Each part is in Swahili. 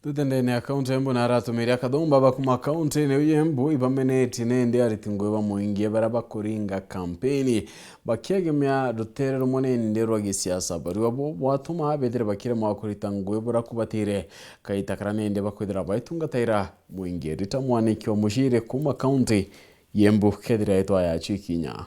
Tutendene akaunti Embu na aratumiria kathumba bakuma akaunti ne Embu ibameneti nende aritingwe bamuingie baraba kuringa kampeni bakiegemya rutere rumone nderwa gisiasa bari abo bwatuma bedere bakire mwakurita ngwe burakubatire kaita karanende bakwidira baitungataira muingie ritamwanikyo mushire kuma akaunti Embu kedira etwa ya chikinya.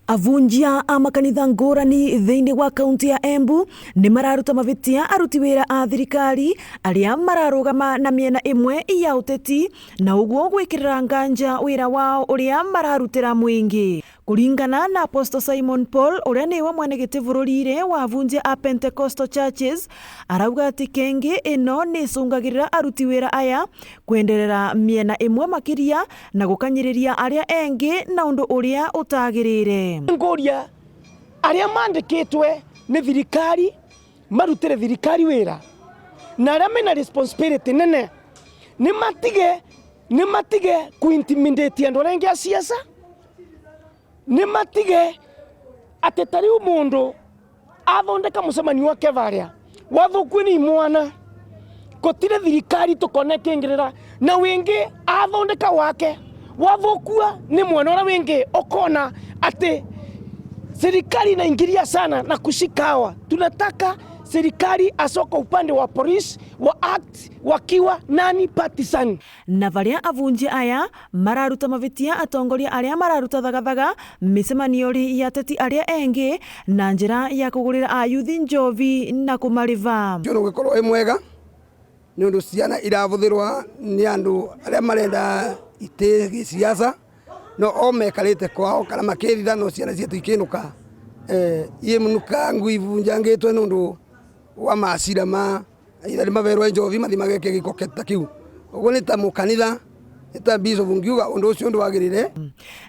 Avunjia amakanitha ngurani thiini wa kaunti ya Embu ni mararuta mavitia aruti wira a thirikari aria mararugama na miena imwe ya uteti na uguo gwikirira nganja wira wao uria mararutira mwingi. Kuringana na Apostle Simon Paul uria niwe mwenegiti bururire wa avunjia a Pentecostal Churches arauga ati kengi ino ni cungagirira aruti wira aya kwenderera miena imwe makiria na gukanyiriria aria engi na undu uria utagirire. Ngoria aria mandikitwe ni thirikari marutire thirikari wira na aria mena responsibility nene ni matige kuintimidate andu aria a siasa ni matige atetari umundu athondeka mucemanio wake varia wathukwe ni mwana kotire thirikari tukone kingirira na wingi athondeka wake wathukua ni mwana ora wingi okona ati serikali inaingilia sana na kushikawa. Tunataka serikali asoka upande wa police wa act wakiwa nani partisan. Na varia avunjia aya mararuta mavitia atongoria aria mararuta thagathaga micemaniori ya teti aria engi na njira ya kugurira ayuthi njovi na kumariva. Jono gukoro emwega ni undu ciana iravuthirwa ni andu aria marenda ite gisiasa no omekarite kwao kana makirira no ciana cietu ikinuka ye munuka nguivu njangitwe nundu wa macira ma ira maverwa njovi mathi mageke gikoketa kiu ugo ni ta mukanitha eta bishop ngiuga undu ucio ndu wagirire.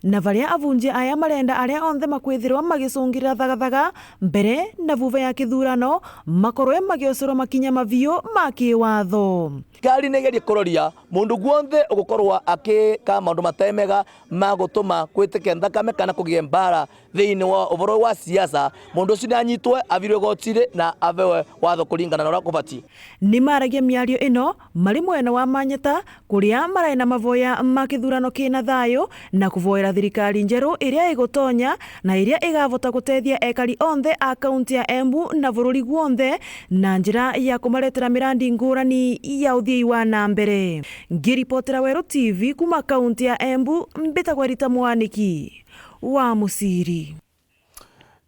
Na varia avunjia aya marenda aria onthe makwithirwa magicungirira thagathaga mbere na vuva ya kithurano makorwe magiocirwo makinya mavio ma kiwatho. Kari negerie kuroria mundu guonthe ugukorwa akika maundu matemega magutuma kwitike nthakame kana kugie mbara thiini wa uvoro wa siasa mundu ucio anyitwe avirwe gotire na avewe watho kuringana na uria kubati. Ni maragia miario ino mari mwena wa Manyata kuria maraina mavoya makithurano kina thayo na kuvoera thirikari njeru iria igutonya na iria igavota gutethia ekari onthe a kaunti ya Embu na bururi guonthe na njira ya kumaretera mirandi ngurani ya uthii wa na mbere. Ngiripotera Weru TV kuma kaunti ya Embu mbitagwa Rita Mwaniki wa Musiri.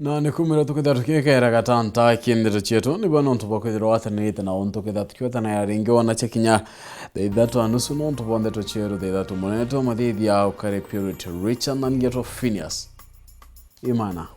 Na nikumira tukithatu kikera gatanta kindira chetu ni bano ntubokwithira watanirite na untukitha tukiota na yaringi wana chekinya theithatu anusu no ntubonde to cheru theithatu muneto mathithia ukare purity Richard na ngeto Phineas Imana.